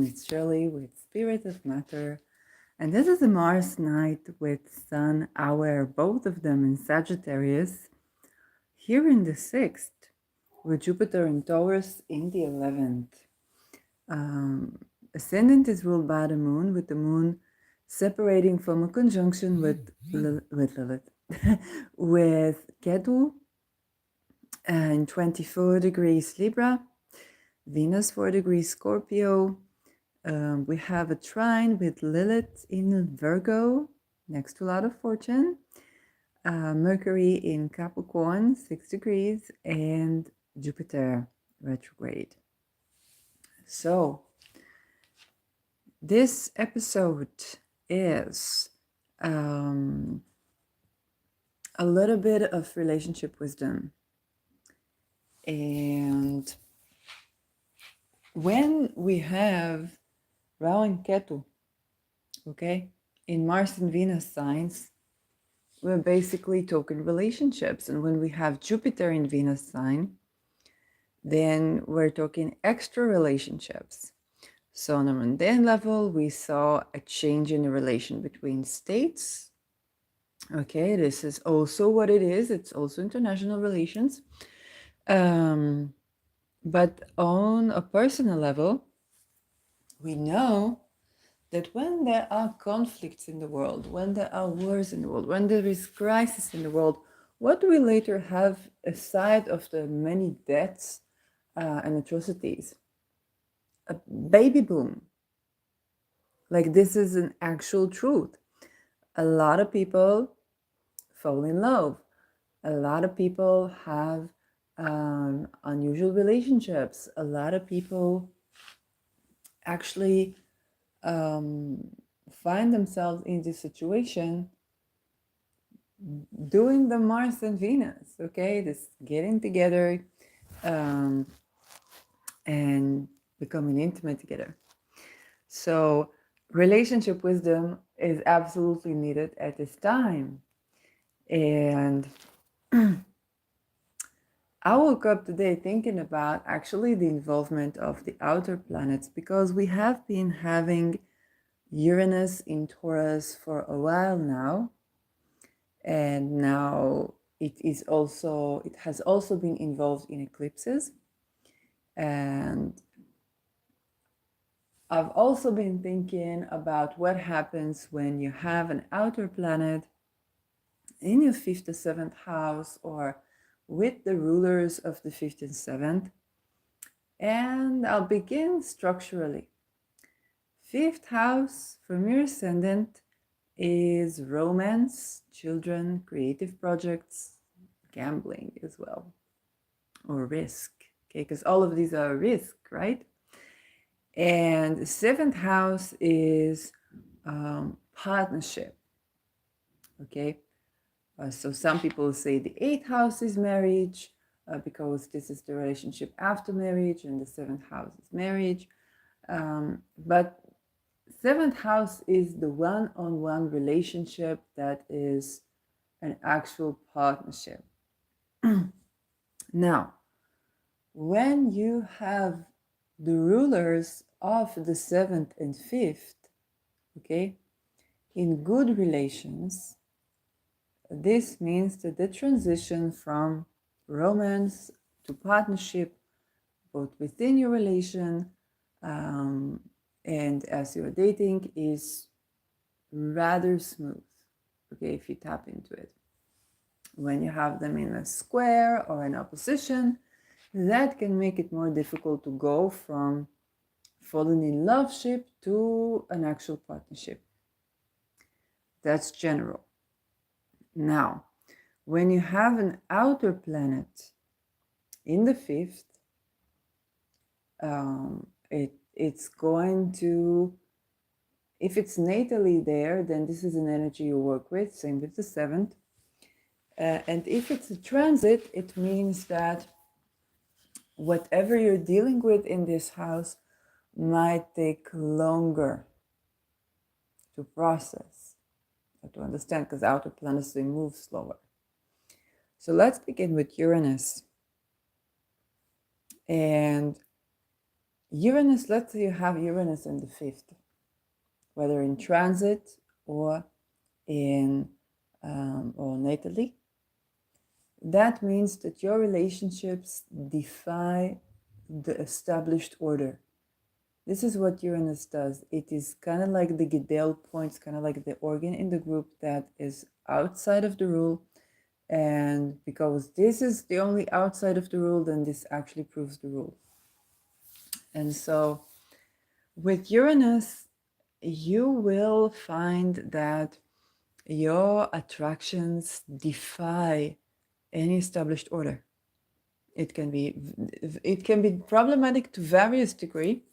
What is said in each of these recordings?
It's Shirley with Spirit of Matter, and this is a Mars night with Sun hour, both of them in Sagittarius, here in the 6th, with Jupiter in Taurus in the 11th. Um, Ascendant is ruled by the Moon, with the Moon separating from a conjunction with Lilith, with Ketu in 24 degrees Libra, Venus 4 degrees Scorpio. We have a trine with Lilith in Virgo, next to Lot of Fortune, Mercury in Capricorn, 6 degrees, and Jupiter retrograde. So, this episode is a little bit of relationship wisdom. And when we have Rahu and Ketu, okay, in Mars and Venus signs, we're basically talking relationships. And when we have Jupiter in Venus sign, then we're talking extra relationships. So on a mundane level, we saw a change in the relation between states. Okay, this is also what it is. It's also international relations. But on a personal level, we know that when there are conflicts in the world, when there are wars in the world, when there is crisis in the world, what do we later have aside of the many deaths and atrocities? A baby boom. Like, this is an actual truth. A lot of people fall in love. A lot of people have unusual relationships. A lot of people actually find themselves in this situation doing the Mars and Venus, okay? This getting together and becoming intimate together. So relationship wisdom is absolutely needed at this time. And I woke up today thinking about actually the involvement of the outer planets, because we have been having Uranus in Taurus for a while now. And now it has also been involved in eclipses. And I've also been thinking about what happens when you have an outer planet in your 5th or 7th house, or with the rulers of the 5th and 7th. And I'll begin structurally. 5th house from your ascendant is romance, children, creative projects, gambling as well, or risk, okay? Because all of these are risk, right? And the 7th house is partnership, okay? So some people say the 8th house is marriage, because this is the relationship after marriage, and the 7th house is marriage. But 7th house is the one-on-one relationship that is an actual partnership. Now, when you have the rulers of the 7th and 5th, okay, in good relations, this means that the transition from romance to partnership, both within your relation and as you're dating, is rather smooth, okay, if you tap into it. When you have them in a square or an opposition, that can make it more difficult to go from falling in love ship to an actual partnership. That's general. Now, when you have an outer planet in the 5th, it's going to, if it's natally there, then this is an energy you work with, same with the 7th. And if it's a transit, it means that whatever you're dealing with in this house might take longer to process or to understand, because outer planets, they move slower. So let's begin with Uranus. And Uranus, let's say you have Uranus in the fifth, whether in transit or in or natally. That means that your relationships defy the established order. This is what Uranus does. It is kind of like the Gidel points, kind of like the organ in the group that is outside of the rule. And because this is the only outside of the rule, then this actually proves the rule. And so with Uranus, you will find that your attractions defy any established order. It can be problematic to various degree,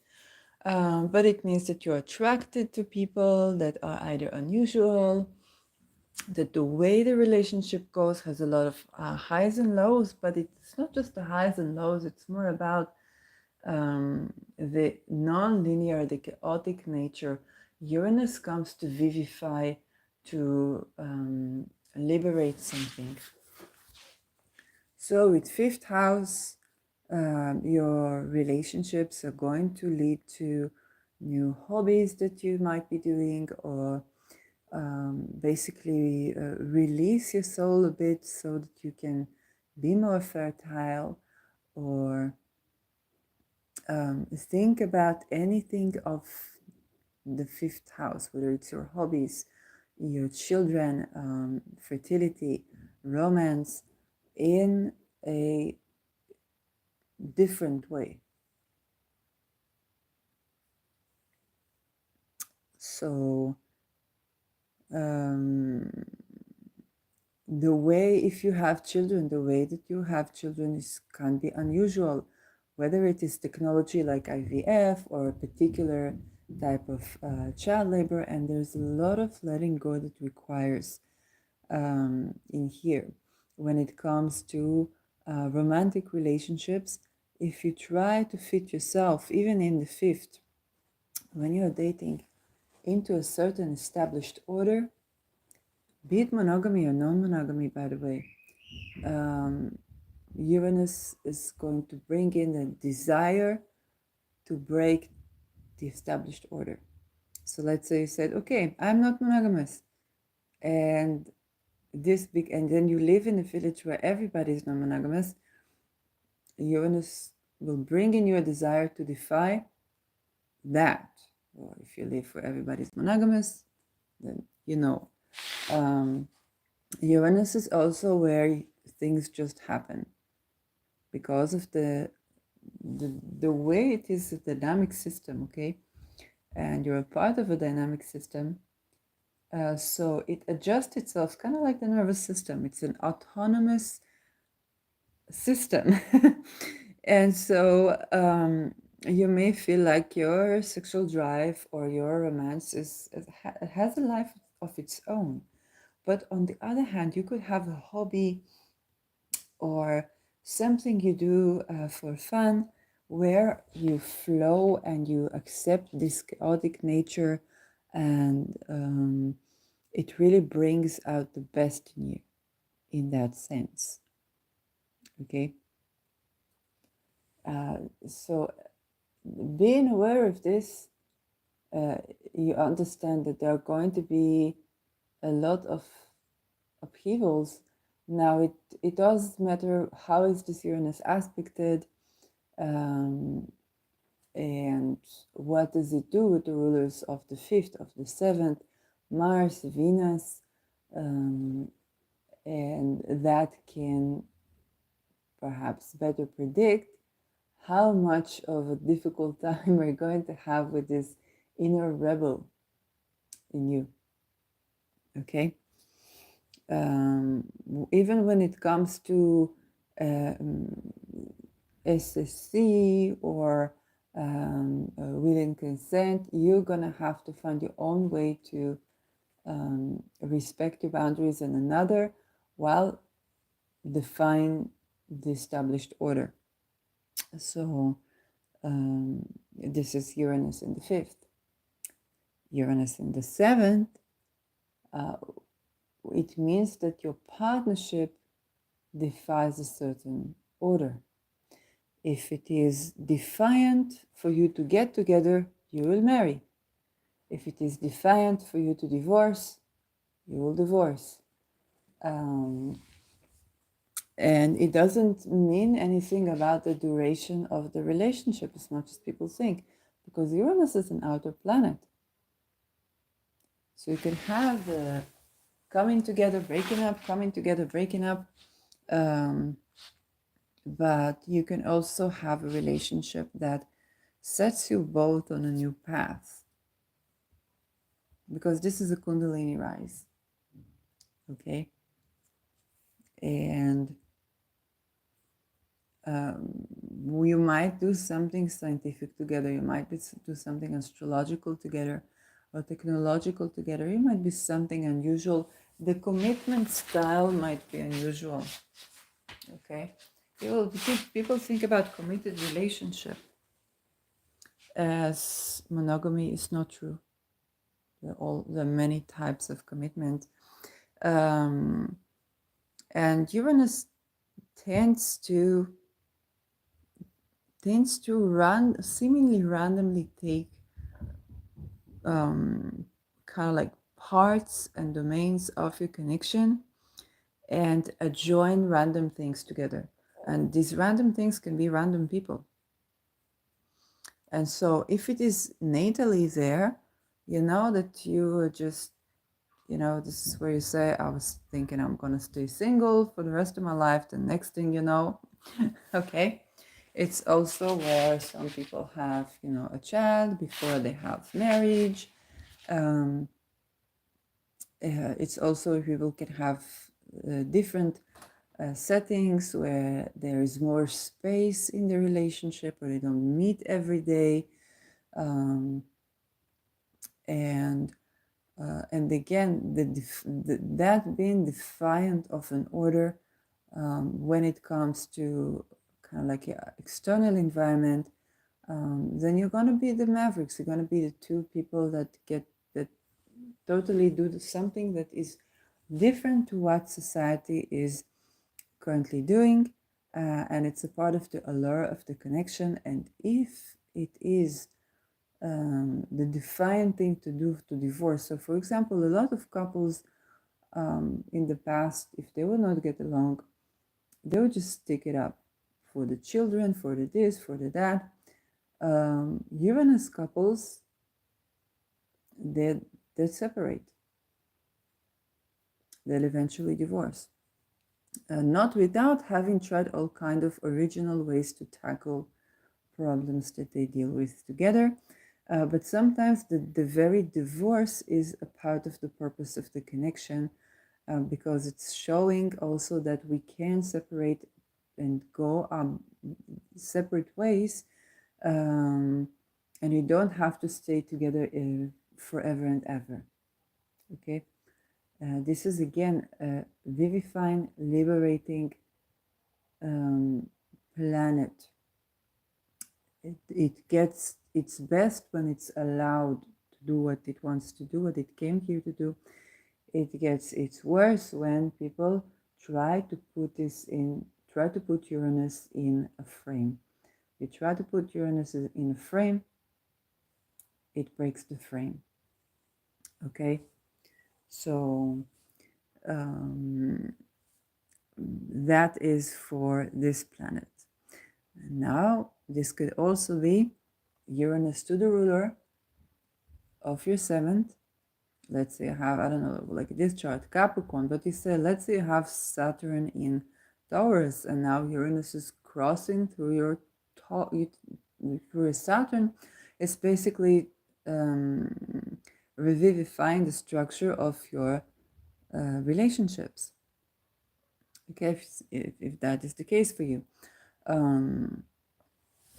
but it means that you're attracted to people that are either unusual, that the way the relationship goes has a lot of highs and lows, but it's not just the highs and lows, it's more about the non-linear, the chaotic nature. Uranus comes to vivify, to liberate something. So with fifth house, your relationships are going to lead to new hobbies that you might be doing, or basically release your soul a bit so that you can be more fertile, or think about anything of the fifth house, whether it's your hobbies, your children, fertility, romance, in a different way. So the way, if you have children, the way that you have children can be unusual, whether it is technology like IVF or a particular type of child labor, and there's a lot of letting go that requires in here. When it comes to romantic relationships, if you try to fit yourself, even in the fifth, when you're dating, into a certain established order, be it monogamy or non-monogamy, by the way, Uranus is going to bring in a desire to break the established order. So let's say you said, okay, I'm not monogamous, and then you live in a village where everybody is non-monogamous. Uranus will bring in you a desire to defy that. Or if you live where everybody's monogamous, then you know. Uranus is also where things just happen because of the way it is a dynamic system, okay? And you're a part of a dynamic system. So it adjusts itself, kind of like the nervous system. It's an autonomous system. And so you may feel like your sexual drive or your romance has a life of its own. But on the other hand, you could have a hobby or something you do for fun where you flow and you accept this chaotic nature, and it really brings out the best in you in that sense. Okay. So being aware of this, you understand that there are going to be a lot of upheavals. Now it does matter how is this Uranus aspected, and what does it do with the rulers of the fifth, of the seventh, Mars, Venus, and that can perhaps better predict how much of a difficult time we're going to have with this inner rebel in you. Okay? Even when it comes to SSC or will and consent, you're gonna have to find your own way to respect your boundaries in another while define the established order. So this is Uranus in the fifth. Uranus in the seventh, it means that your partnership defies a certain order. If it is defiant for you to get together, you will marry. If it is defiant for you to divorce, you will divorce. And it doesn't mean anything about the duration of the relationship as much as people think, because Uranus is an outer planet. So you can have the coming together, breaking up, coming together, breaking up. But you can also have a relationship that sets you both on a new path, because this is a Kundalini rise. Okay. And you might do something scientific together, you might do something astrological together or technological together, it might be something unusual. The commitment style might be unusual. Okay. People think about committed relationship as monogamy is not true. There are many types of commitment. And Uranus tends to seemingly randomly take kind of like parts and domains of your connection and join random things together. And these random things can be random people. And so if it is natally there, you know that you are just, this is where you say, I was thinking I'm going to stay single for the rest of my life. The next thing you know, okay. It's also where some people have, a child before they have marriage. It's also people can have different settings where there is more space in the relationship, where they don't meet every day. And again, that being defiant of an order when it comes to kind of like external environment, then you're going to be the mavericks. You're going to be the two people that totally do something that is different to what society is currently doing, and it's a part of the allure of the connection. And if it is the defiant thing to do to divorce, so for example, a lot of couples in the past, if they would not get along, they would just stick it up for the children, for the this, for the that. Uranus couples, they separate. They'll eventually divorce. Not without having tried all kind of original ways to tackle problems that they deal with together. But sometimes the very divorce is a part of the purpose of the connection, because it's showing also that we can separate and go separate ways, and you don't have to stay together forever and ever. Okay. This is again a vivifying, liberating planet. It gets its best when it's allowed to do what it wants to do, what it came here to do. It gets its worse when people try to put Uranus in a frame. You try to put Uranus in a frame, it breaks the frame. Okay, so that is for this planet. Now, this could also be Uranus to the ruler of your seventh. Let's say you have, I don't know, like this chart, Capricorn, but you say, let's say you have Saturn in Taurus, and now Uranus is crossing through your Saturn. It's basically revivifying the structure of your relationships. Okay, if that is the case for you.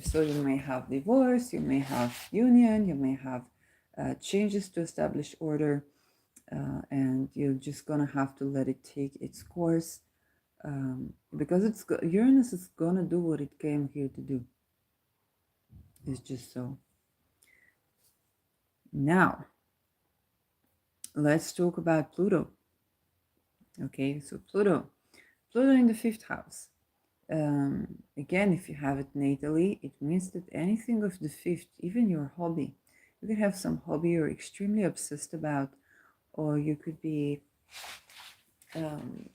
So you may have divorce, you may have union, you may have changes to establish order, and you're just gonna have to let it take its course, because Uranus is gonna do what it came here to do. It's just so. Now, let's talk about Pluto. Okay, so Pluto in the 5th house. Again, if you have it natally, it means that anything of the fifth, even your hobby, you could have some hobby you're extremely obsessed about, or you could be um,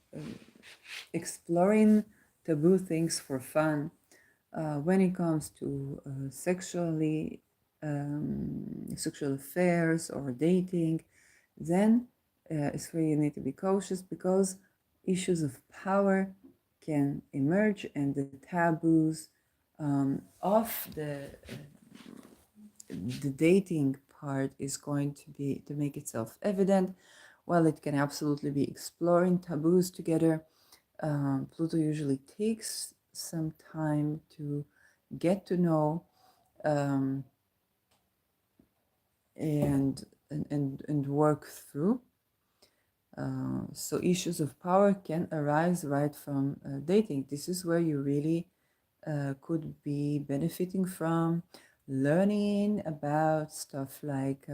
exploring taboo things for fun. When it comes to sexual affairs or dating, then it's where you need to be cautious, because issues of power can emerge, and the taboos of the dating part is going to make itself evident. While it can absolutely be exploring taboos together, Pluto usually takes some time to get to know, um, and work through. So issues of power can arise right from dating. This is where you really could be benefiting from learning about stuff like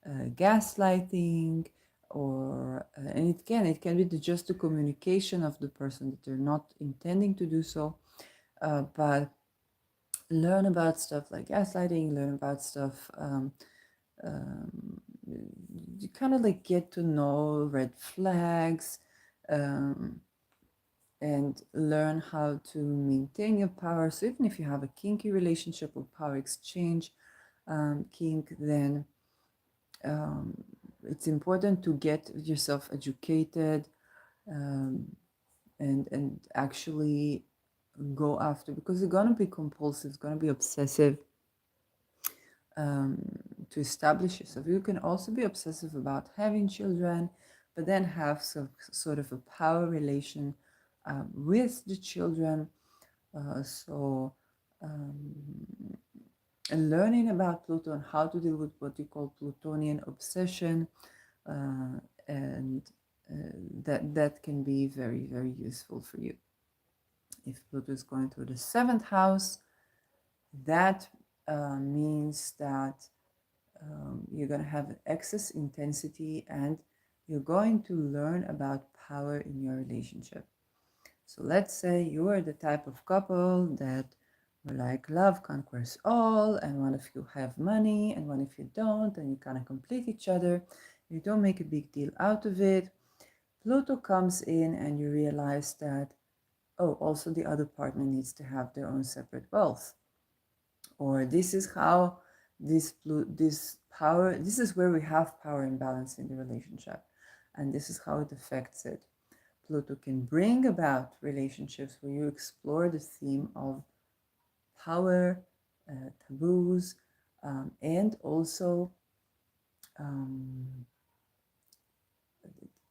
gaslighting, or and it can be just the communication of the person that they're not intending to do so, but learn about stuff like gaslighting, learn about stuff. Um, you kind of like get to know red flags, um, and learn how to maintain your power. So even if you have a kinky relationship or power exchange kink, then um, it's important to get yourself educated, um, and actually go after, because it's gonna be compulsive, it's gonna be obsessive, um, to establish yourself. You can also be obsessive about having children, but then have sort of a power relation with the children. So, and learning about Pluto and how to deal with what you call Plutonian obsession, and that can be very, very useful for you. If Pluto is going through the seventh house, that means that you're going to have excess intensity, and you're going to learn about power in your relationship. So let's say you are the type of couple that were like love conquers all, and one of you have money and one of you don't, and you kind of complete each other. You don't make a big deal out of it. Pluto comes in and you realize that, oh, also the other partner needs to have their own separate wealth. Or this is how this power, this is where we have power imbalance in the relationship, and this is how it affects it. Pluto can bring about relationships where you explore the theme of power, taboos, and also um,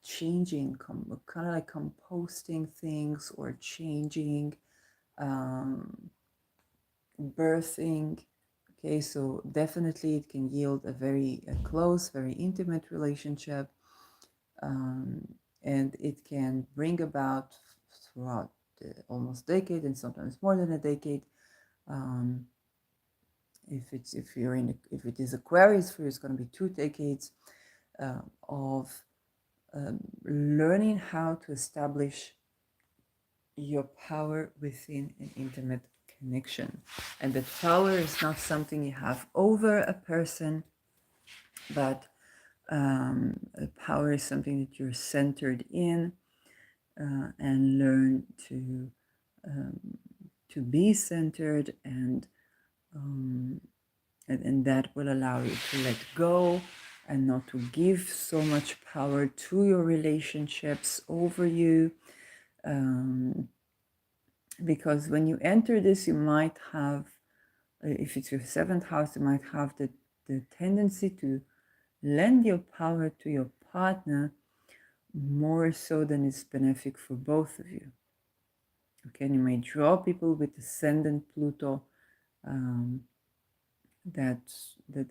changing, kind of like composting things, or changing, um, birthing. Okay, so definitely it can yield a very close, very intimate relationship, um, and it can bring about throughout almost decade, and sometimes more than a decade. Um, if it is Aquarius for you, it's going to be 2 decades of learning how to establish your power within an intimate connection. And that power is not something you have over a person, but power is something that you're centered in, and learn um, to be centered, um, and that will allow you to let go and not to give so much power to your relationships over you. Because when you enter this, you might have, if it's your seventh house, you might have the tendency to lend your power to your partner more so than it's benefic for both of you. Okay, and you may draw people with ascendant Pluto um, that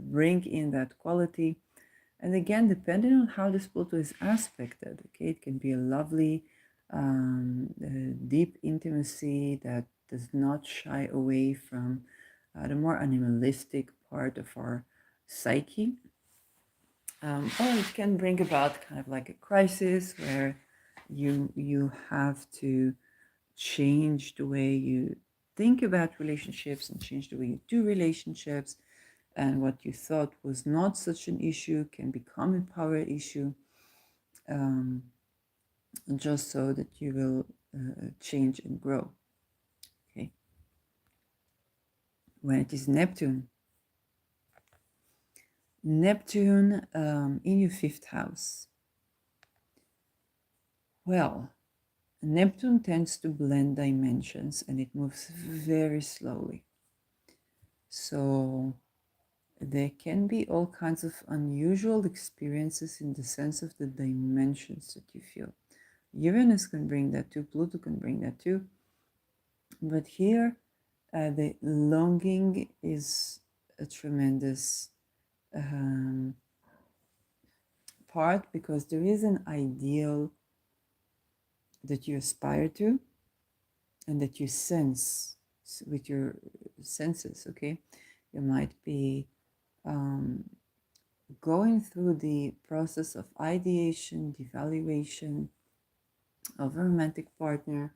bring in that quality. And again, depending on how this Pluto is aspected, okay, it can be a lovely, deep intimacy that does not shy away from the more animalistic part of our psyche. Or it can bring about kind of like a crisis where you have to change the way you think about relationships and change the way you do relationships. And what you thought was not such an issue can become a power issue, um, just so that you will change and grow. Okay. When it is Neptune, in your fifth house. Well, Neptune tends to blend dimensions and it moves very slowly. So there can be all kinds of unusual experiences in the sense of the dimensions that you feel. Uranus can bring that too, Pluto can bring that too. But here, the longing is a tremendous part, because there is an ideal that you aspire to and that you sense with your senses. Okay, you might be going through the process of ideation, evaluation of a romantic partner,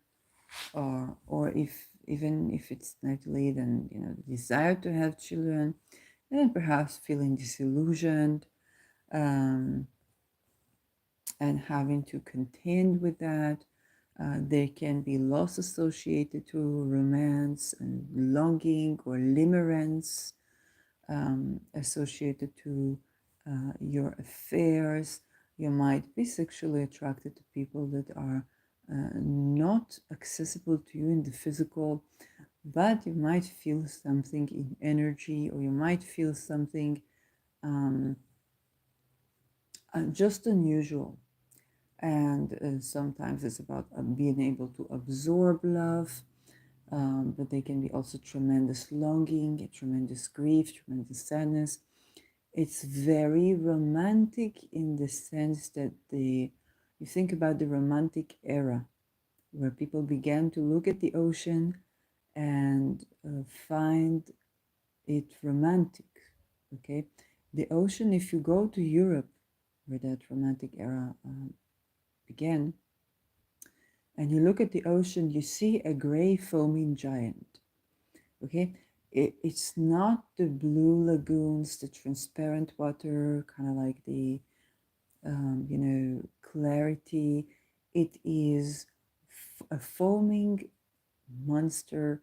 or if even if it's not late, then the desire to have children, and perhaps feeling disillusioned, um, and having to contend with that. There can be loss associated to romance and longing or limerence associated to your affairs. You might be sexually attracted to people that are not accessible to you in the physical, but you might feel something in energy, or you might feel something just unusual. And sometimes it's about being able to absorb love, but there can be also tremendous longing, tremendous grief, tremendous sadness. It's very romantic in the sense that you think about the romantic era, where people began to look at the ocean and find it romantic. Okay, the ocean, if you go to Europe, where that romantic era began, and you look at the ocean, you see a gray foaming giant. Okay, it's not the blue lagoons, the transparent water, kind of like the clarity. It is a foaming monster,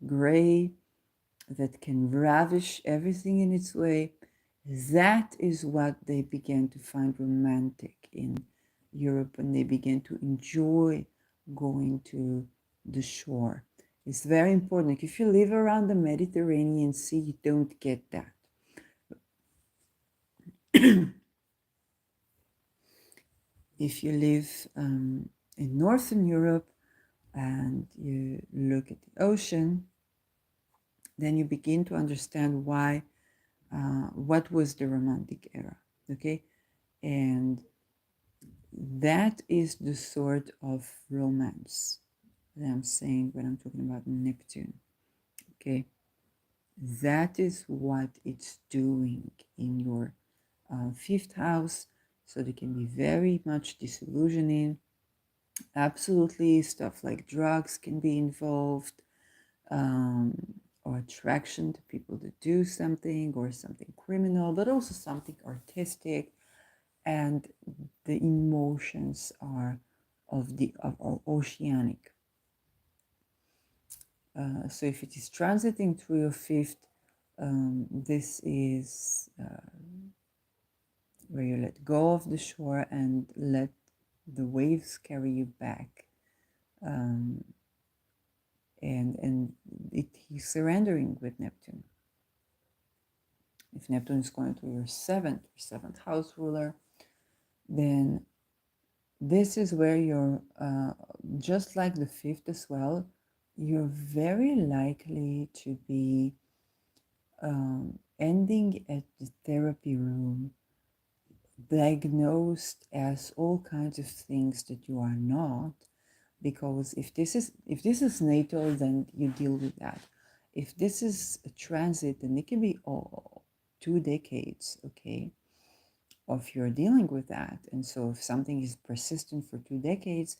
gray, that can ravish everything in its way. That is what they began to find romantic in Europe, and they began to enjoy going to the shore. It's very important. If you live around the Mediterranean Sea, you don't get that. If you live in Northern Europe and you look at the ocean, then you begin to understand why, what was the Romantic era, okay? And that is the sort of romance that I'm saying when I'm talking about Neptune, okay? That is what it's doing in your fifth house. So they can be very much disillusioning. Absolutely, stuff like drugs can be involved, or attraction to people that do something or something criminal, but also something artistic. And the emotions are of oceanic. So if it is transiting through your fifth, this is where you let go of the shore and let the waves carry you back. And he's surrendering with Neptune. If Neptune is going to your seventh house ruler, then this is where you're, just like the fifth as well, you're very likely to be ending at the therapy room, diagnosed as all kinds of things that you are not. Because if this is natal, then you deal with that. If this is a transit, then it can be 2 decades, okay, of you're dealing with that. And so if something is persistent for 2 decades,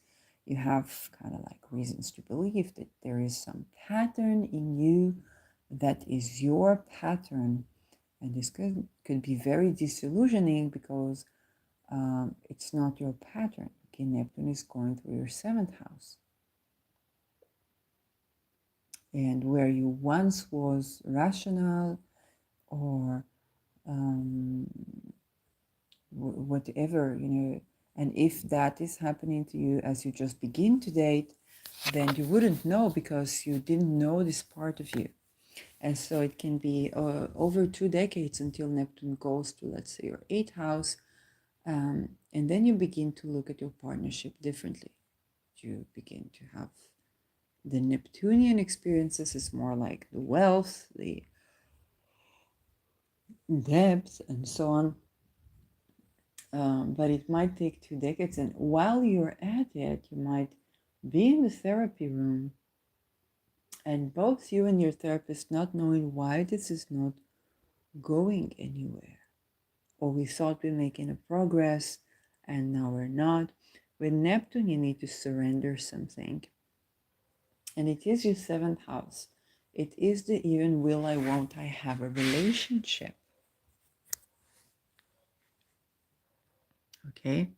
You have kind of like reasons to believe that there is some pattern in you that is your pattern. And this could be very disillusioning because it's not your pattern. Okay, Neptune is going through your seventh house. And where you once was rational or whatever, and if that is happening to you as you just begin to date, then you wouldn't know because you didn't know this part of you. And so it can be over 2 decades until Neptune goes to, let's say, your 8th house. And then you begin to look at your partnership differently. You begin to have the Neptunian experiences is more like the wealth, the depth, and so on. But it might take 2 decades. And while you're at it, you might be in the therapy room and both you and your therapist not knowing why this is not going anywhere. Or we thought we're making a progress and now we're not. With Neptune, you need to surrender something. And it is your 7th house. It is the even will I, won't I have a relationship. Okay?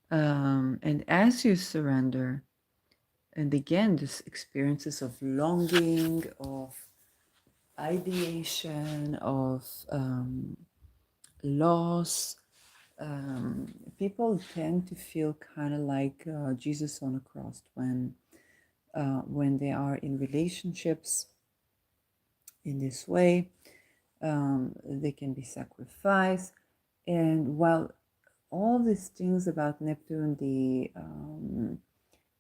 And as you surrender, and again, this experiences of longing, of ideation, of loss, people tend to feel kind of like Jesus on a cross when they are in relationships in this way. They can be sacrificed. And while all these things about Neptune, the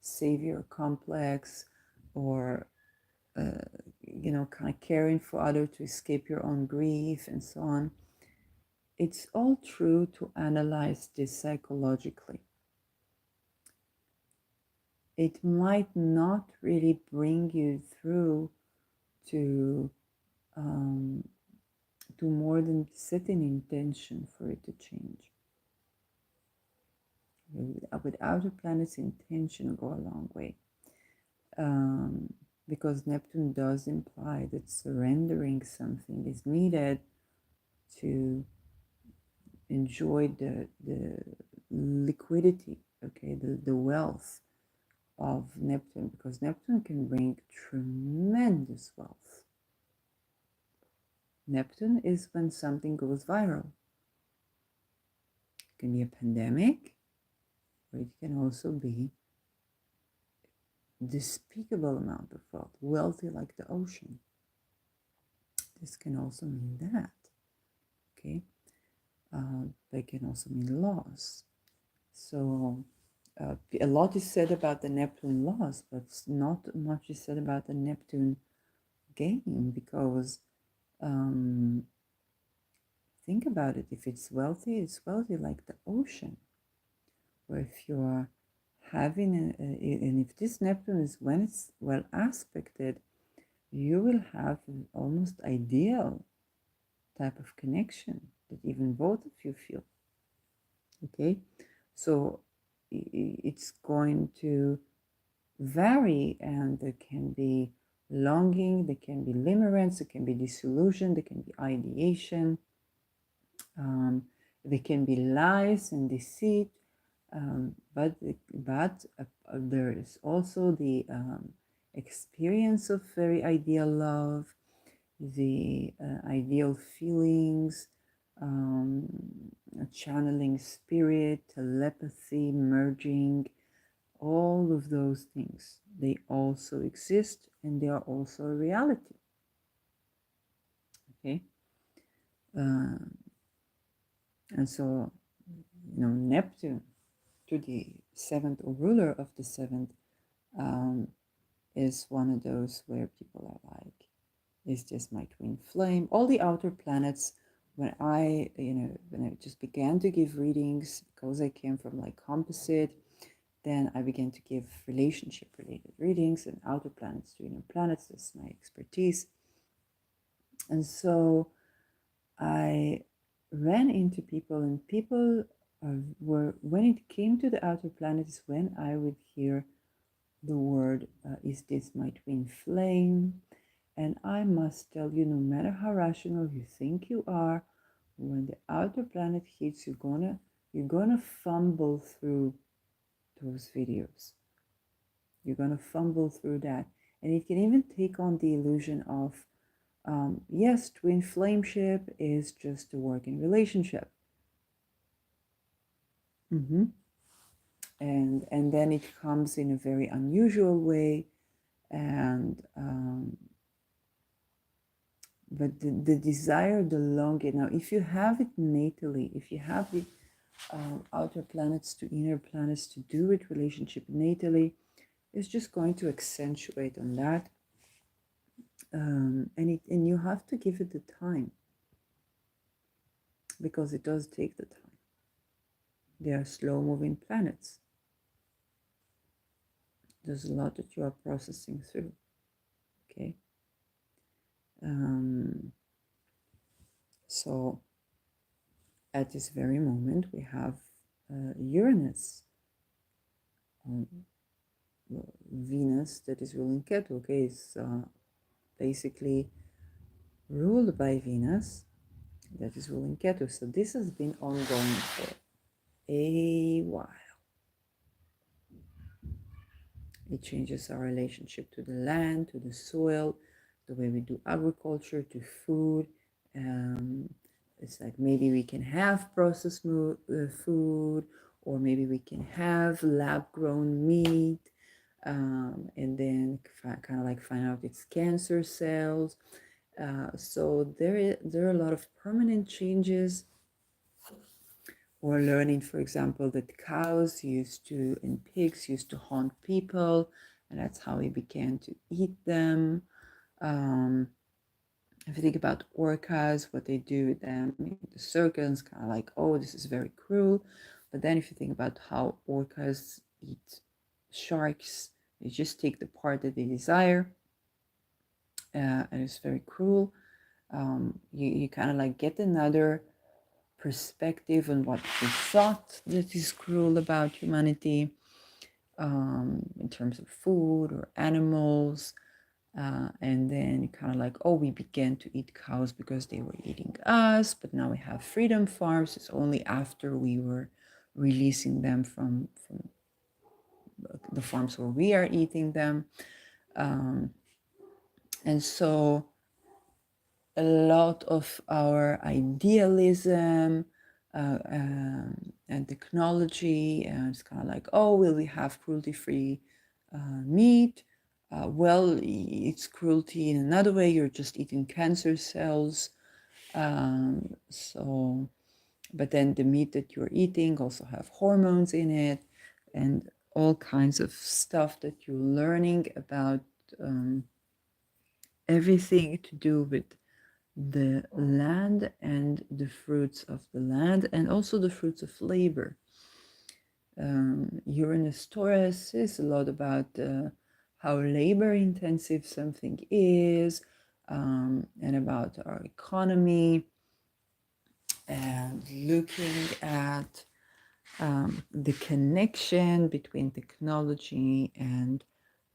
savior complex, or kind of caring for others to escape your own grief and so on, it's all true to analyze this psychologically. It might not really bring you through to more than set an intention for it to change. Without a planet's intention, go a long way. Because Neptune does imply that surrendering something is needed to enjoy the liquidity, okay, the wealth of Neptune, because Neptune can bring tremendous wealth. Neptune is when something goes viral. It can be a pandemic, or it can also be despicable amount of wealth, wealthy like the ocean. This can also mean that, okay? They can also mean loss. So a lot is said about the Neptune loss, but not much is said about the Neptune gain, because think about it. If it's wealthy like the ocean. Or if you are having, and if this Neptune is when it's well aspected, you will have an almost ideal type of connection that even both of you feel. Okay, so it's going to vary, and there can be longing, there can be limerence, there can be disillusion, there can be ideation, there can be lies and deceit, but there is also the experience of very ideal love, the ideal feelings, channeling spirit, telepathy, merging, all of those things. They also exist, and they are also a reality. Okay, and so Neptune, to the 7th, or ruler of the 7th, is one of those where people are like, is this my twin flame? All the outer planets, when I just began to give readings, because I came from like composite, then I began to give relationship related readings, and outer planets to inner planets. That's my expertise. And so I ran into people, and people when it came to the outer planets, when I would hear the word, is this my twin flame? And I must tell you, no matter how rational you think you are, when the outer planet hits, you're gonna fumble through those videos. You're gonna fumble through that, and it can even take on the illusion of, yes, twin flameship is just a working relationship. Mm-hmm. And then it comes in a very unusual way, and but the desire, the longing. Now, if you have it natally, if you have the outer planets to inner planets to do with relationship natally, it's just going to accentuate on that, and you have to give it the time, because it does take the time. They are slow moving planets. There's a lot that you are processing through. Okay. So at this very moment, we have Uranus on Venus that is ruling Ketu. Okay, it's basically ruled by Venus that is ruling Ketu. So this has been ongoing for a while. It changes our relationship to the land, to the soil, the way we do agriculture, to food. It's like maybe we can have processed food, or maybe we can have lab-grown meat, and then kind of like find out it's cancer cells. So there are a lot of permanent changes. Or learning, for example, that cows and pigs used to haunt people, and that's how we began to eat them. If you think about orcas, what they do with them in the circus, kind of like, oh, this is very cruel. But then if you think about how orcas eat sharks, they just take the part that they desire, and it's very cruel. You kind of like get another perspective on what we thought that is cruel about humanity, in terms of food or animals. And then kind of like, oh, we began to eat cows because they were eating us, but now we have freedom farms. It's only after we were releasing them from the farms where we are eating them. And so a lot of our idealism and technology, and it's kind of like, oh, will we have cruelty-free meat? Well, it's cruelty in another way. You're just eating cancer cells. So, but then the meat that you're eating also have hormones in it, and all kinds of stuff that you're learning about, everything to do with the land and the fruits of the land, and also the fruits of labor. Uranus Taurus is a lot about how labor intensive something is, and about our economy, and looking at the connection between technology and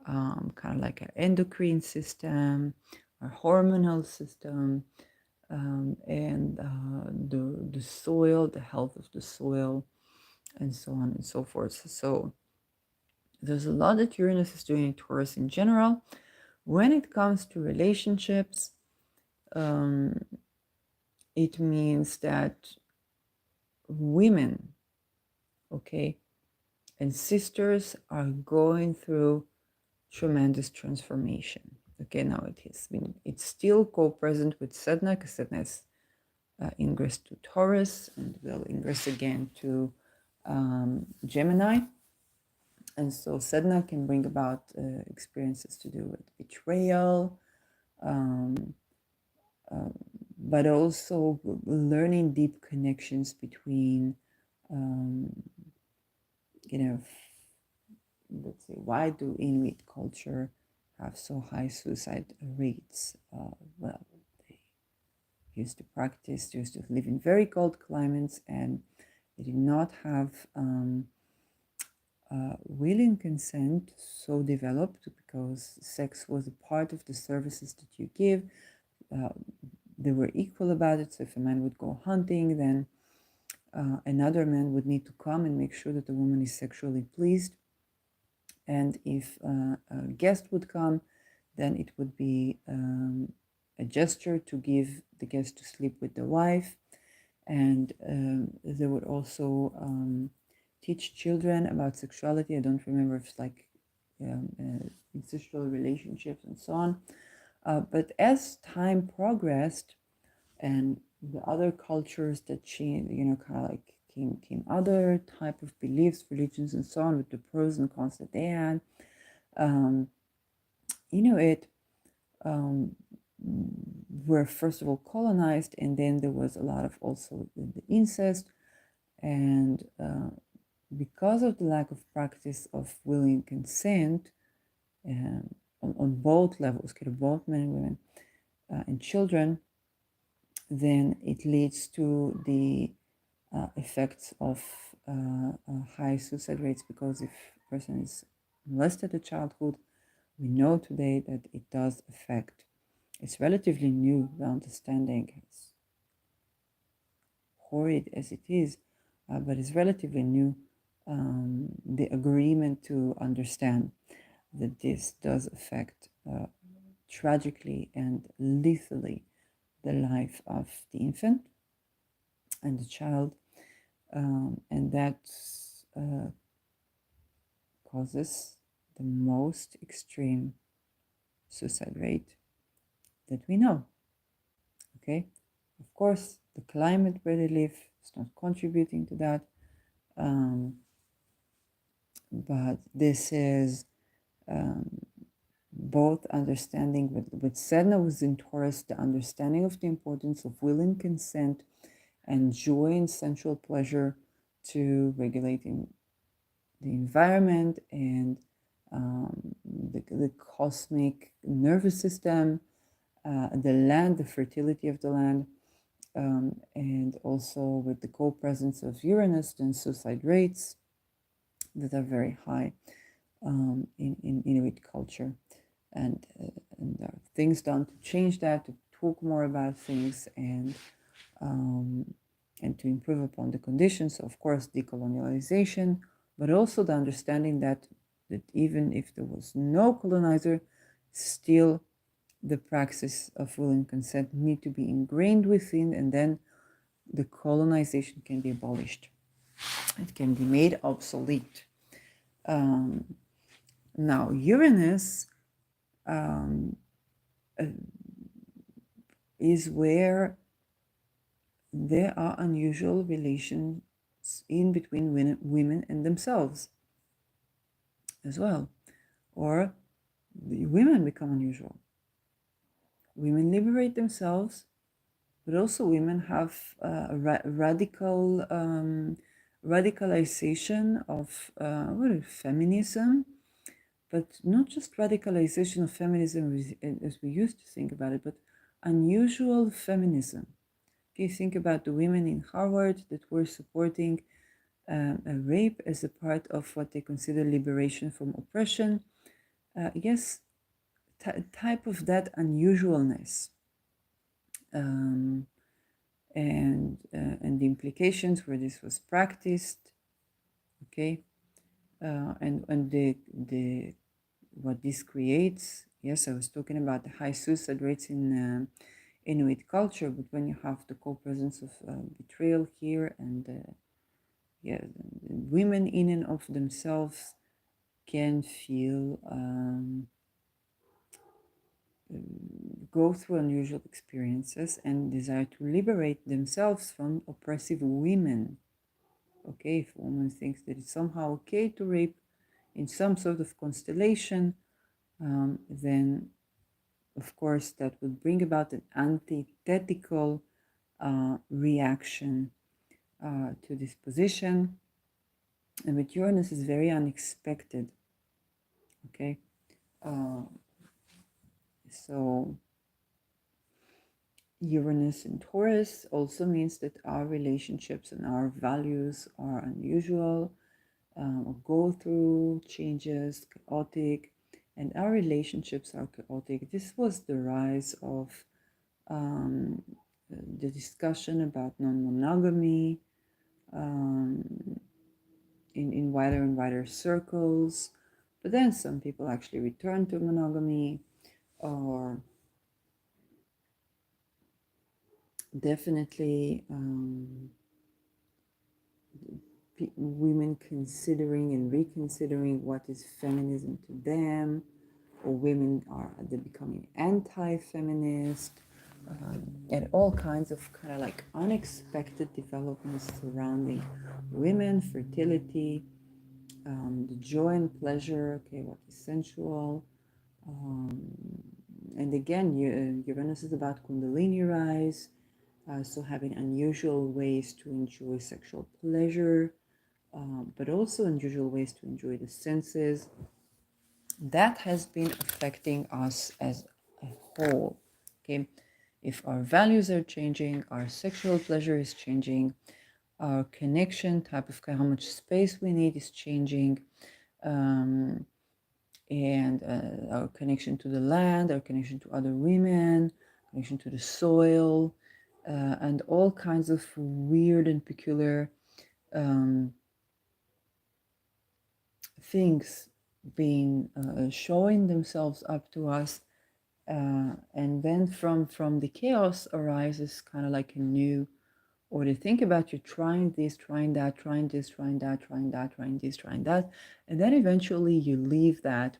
kind of like our endocrine system, our hormonal system, and the soil, the health of the soil, and so on and so forth. So there's a lot that Uranus is doing in Taurus in general. When it comes to relationships, it means that women, okay, and sisters are going through tremendous transformation. Okay, now it's still co-present with Sedna, because Sedna is ingress to Taurus, and will ingress again to Gemini. And so Sedna can bring about experiences to do with betrayal, but also learning deep connections between, let's say, why do Inuit culture have so high suicide rates? Well, they used to live in very cold climates, and They did not have willing consent so developed because sex was a part of the services that you give. They were equal about it. So if a man would go hunting, then another man would need to come and make sure that the woman is sexually pleased. And if a guest would come, then it would be a gesture to give the guest to sleep with the wife. And they would also teach children about sexuality. I don't remember if it's like incestual relationships and so on. But as time progressed, and the other cultures that changed, kind of like came other type of beliefs, religions, and so on, with the pros and cons that they had. It were first of all colonized, and then there was a lot of also the incest, and because of the lack of practice of willing consent on both levels, both men and women and children, then it leads to the effects of high suicide rates, because if a person is molested in childhood, we know today that it does affect. It's relatively new, the understanding, as horrid as it is, but it's relatively new, the agreement to understand that this does affect tragically and lethally the life of the infant and the child, and that causes the most extreme suicide rate that we know. Okay, of course, the climate where they live is not contributing to that, but this is both understanding with Sedna was in Taurus, the understanding of the importance of willing consent and joy and sensual pleasure to regulating the environment and the cosmic nervous system, the land, the fertility of the land, and also with the co-presence of Uranus and suicide rates that are very high in Inuit culture. And there are things done to change that, to talk more about things, and to improve upon the conditions. Of course, decolonialization, but also the understanding that even if there was no colonizer, still the praxis of willing consent need to be ingrained within, and then the colonization can be abolished. It can be made obsolete. Now, Uranus is where there are unusual relations in between women and themselves as well, or the women become unusual. Women liberate themselves, but also women have radicalization of feminism, but not just radicalization of feminism as we used to think about it, but unusual feminism. Okay, think about the women in Harvard that were supporting a rape as a part of what they consider liberation from oppression. Yes, type of that unusualness. And the implications where this was practiced, okay, and the what this creates. Yes, I was talking about the high suicide rates in Inuit culture, but when you have the co-presence of betrayal here, and women in and of themselves can feel go through unusual experiences and desire to liberate themselves from oppressive women. Okay, if a woman thinks that it's somehow okay to rape in some sort of constellation, then of course that would bring about an antithetical reaction to this position. And with Uranus is very unexpected. Okay, so Uranus in Taurus also means that our relationships and our values are unusual, or go through changes, chaotic, and our relationships are chaotic. This was the rise of um, the discussion about non-monogamy in wider and wider circles. But then some people actually return to monogamy, or definitely women considering and reconsidering what is feminism to them, or women are becoming anti-feminist, and all kinds of kind of like unexpected developments surrounding women, fertility, the joy and pleasure, okay, what is sensual. And again, Uranus is about Kundalini rise, so having unusual ways to enjoy sexual pleasure, but also unusual ways to enjoy the senses. That has been affecting us as a whole. Okay, if our values are changing, our sexual pleasure is changing, our connection type of how much space we need is changing, um, and our connection to the land, our connection to other women, connection to the soil, and all kinds of weird and peculiar things being showing themselves up to us, and then from the chaos arises kind of like a new order. Think about you trying this, trying that, trying this, trying that, trying that, trying this, trying that, and then eventually you leave that,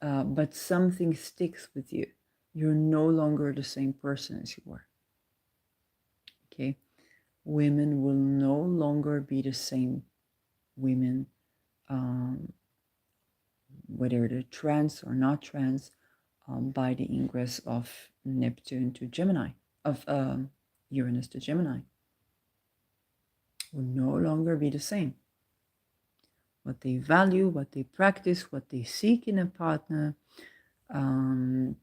but something sticks with you. You're no longer the same person as you were. Okay, women will no longer be the same women, um, whether they're trans or not trans, by the ingress of Neptune to Gemini, of Uranus to Gemini, will no longer be the same. What they value, what they practice, what they seek in a partner, the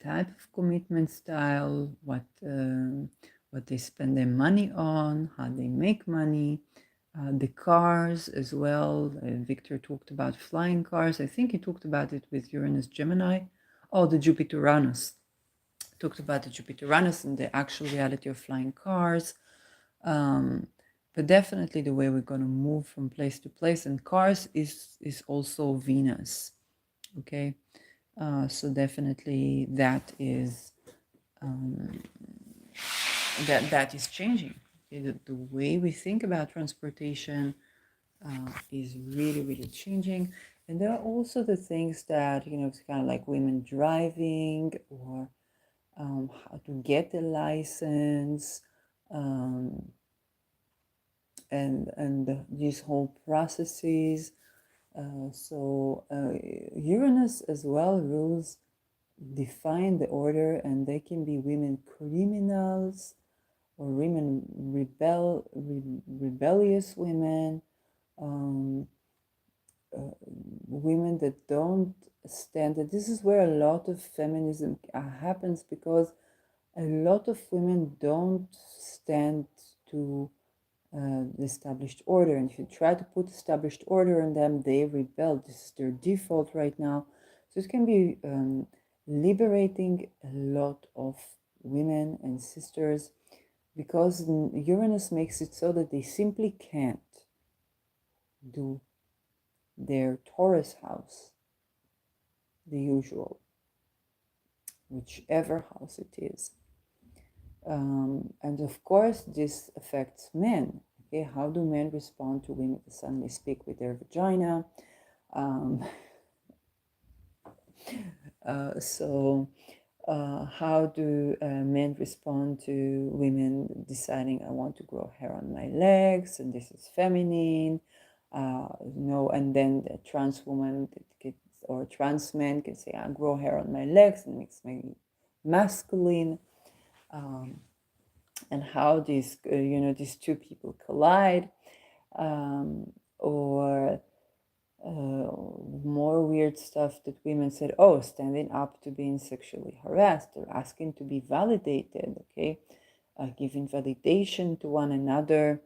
type of commitment style, what they spend their money on, how they make money, the cars as well. Victor talked about flying cars. I think he talked about it with Uranus Gemini. Oh, the Jupiter Uranus. Talked about the Jupiter Uranus and the actual reality of flying cars. But definitely the way we're going to move from place to place, and cars is also Venus. Okay, so definitely that is that is changing. Okay? The way we think about transportation is really, really changing. And there are also the things that, it's kind of like women driving, or how to get a license, and these whole processes. So Uranus as well rules define the order, and they can be women criminals, or women rebellious women, um, women that don't stand. And this is where a lot of feminism happens, because a lot of women don't stand to the established order. And if you try to put established order on them, they rebel. This is their default right now. So it can be liberating a lot of women and sisters, because Uranus makes it so that they simply can't do their Taurus house, the usual, whichever house it is. And of course, this affects men. Okay, how do men respond to women that suddenly speak with their vagina? Um, how do men respond to women deciding, I want to grow hair on my legs, and this is feminine? And then the trans woman or trans men can say, I grow hair on my legs, and makes me masculine. And how these two people collide, or more weird stuff that women said, oh, standing up to being sexually harassed or asking to be validated, okay, giving validation to one another.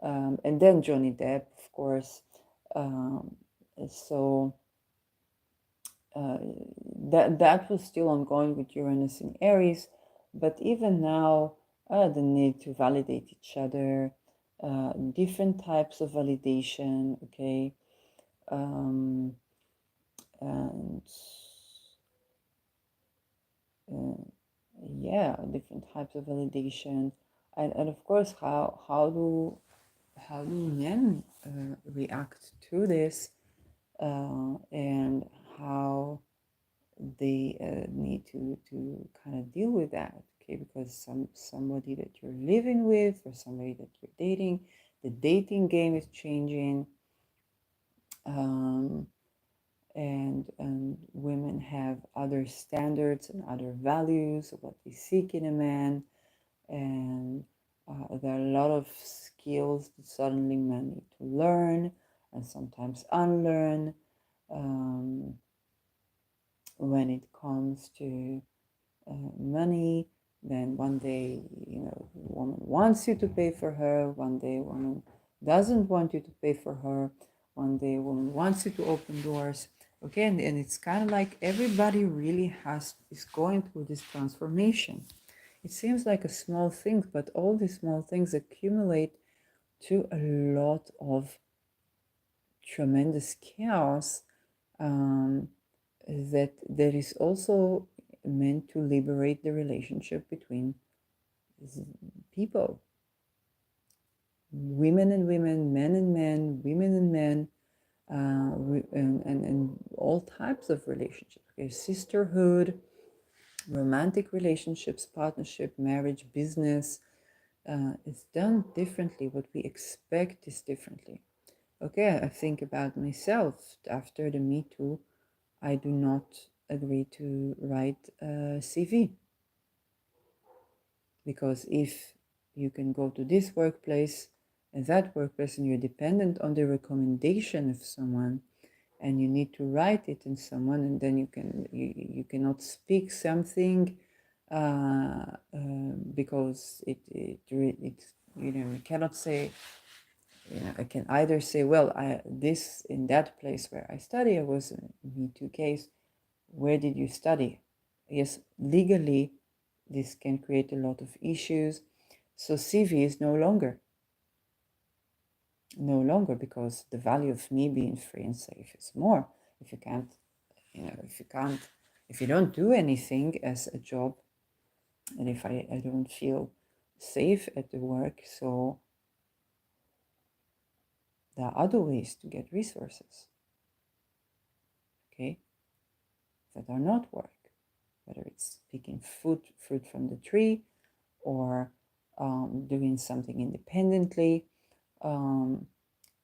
And then Johnny Depp, of course. Um, so that was still ongoing with Uranus in Aries, but even now, the need to validate each other, different types of validation, okay, and uh, yeah, different types of validation, and of course, how do men react to this, and how they need to kind of deal with that, okay, because somebody that you're living with or somebody that you're dating, the dating game is changing, um, and women have other standards and other values of what they seek in a man, and there are a lot of skills that suddenly men need to learn and sometimes unlearn, um, when it comes to money. Then one day, the woman wants you to pay for her. One day, a woman doesn't want you to pay for her. One day, a woman wants you to open doors. Okay, and it's kind of like everybody really is going through this transformation. It seems like a small thing, but all these small things accumulate to a lot of tremendous chaos, um, that is also meant to liberate the relationship between people, women and women, men and men, women and men, and all types of relationships. Okay, sisterhood, romantic relationships, partnership, marriage, business. It's done differently. What we expect is differently. Okay, I think about myself after the Me Too. I do not agree to write a CV, because if you can go to this workplace and that workplace and you're dependent on the recommendation of someone, and you need to write it in someone, and then you cannot speak something, because it's, you cannot say, I can either say, well, this in that place where I study, I was in a Me Too case. Where did you study? Yes, legally, this can create a lot of issues. So CV is no longer, because the value of me being free and safe is more. If you can't, if you don't do anything as a job, and if I don't feel safe at the work, so there are other ways to get resources, okay, that are not work, whether it's picking fruit from the tree, or doing something independently. Um,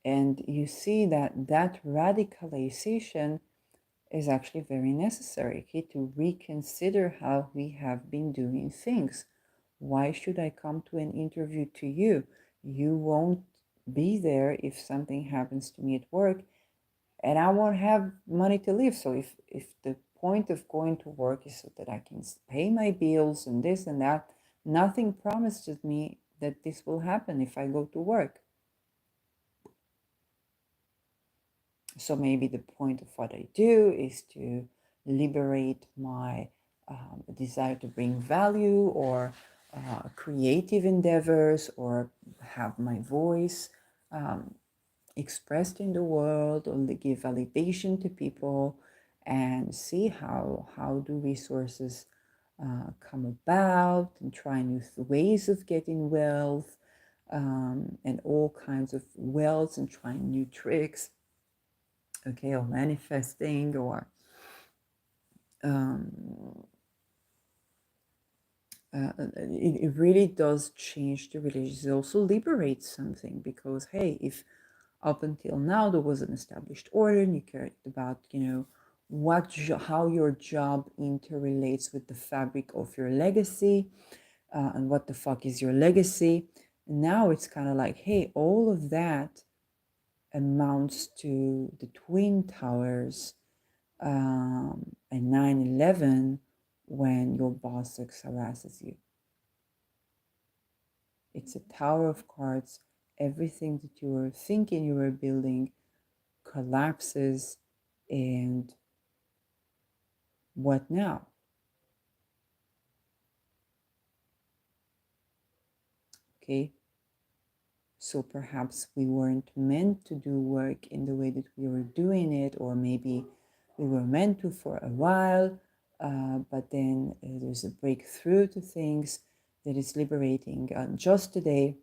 and you see that radicalization is actually very necessary, okay, to reconsider how we have been doing things. Why should I come to an interview to you? You won't be there if something happens to me at work, and I won't have money to live. So if the point of going to work is so that I can pay my bills and this and that, nothing promises me that this will happen if I go to work. So maybe the point of what I do is to liberate my desire to bring value, or creative endeavors, or have my voice um, expressed in the world, or give validation to people, and see how do resources come about, and try new ways of getting wealth, and all kinds of wealth, and trying new tricks, okay, or manifesting, or um, it really does change the religion. It also liberates something, because hey, if up until now there was an established order and you cared about, how your job interrelates with the fabric of your legacy, and what the fuck is your legacy. Now it's kind of like, hey, all of that amounts to the Twin Towers and 9/11 when your boss harasses you. It's a tower of cards. Everything that you were thinking you were building collapses, and what now? Okay, so perhaps we weren't meant to do work in the way that we were doing it, or maybe we were meant to for a while, but then there's a breakthrough to things that is liberating. Just today,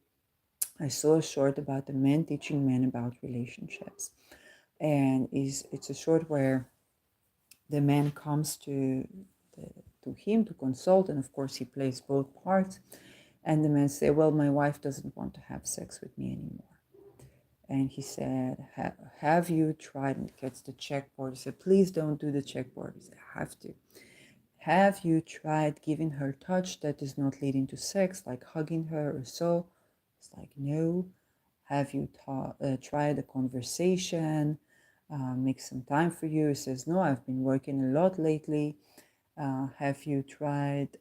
I saw a short about a man teaching men about relationships, and it's a short where the man comes to him to consult, and of course he plays both parts. And the man say, well, my wife doesn't want to have sex with me anymore. And he said, have you tried? And gets the checkboard. He said, please don't do the checkboard. He said, I have to. Have you tried giving her touch that is not leading to sex, like hugging her or so? It's like, no. Have you tried a conversation? Make some time for you? He says, no, I've been working a lot lately. Have you tried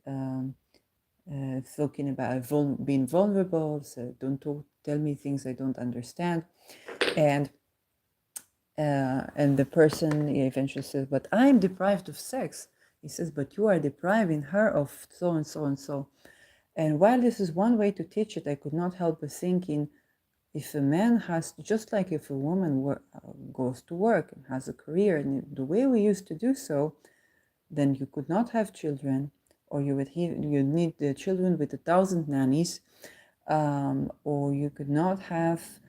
talking about being vulnerable? So don't tell me things I don't understand. And the person eventually says, but I'm deprived of sex. He says, but you are depriving her of so and so and so. And while this is one way to teach it, I could not help but thinking, if a man has, just like if a woman goes to work and has a career, and the way we used to do so, then you could not have children, or you need the children with 1,000 nannies, or you could not have.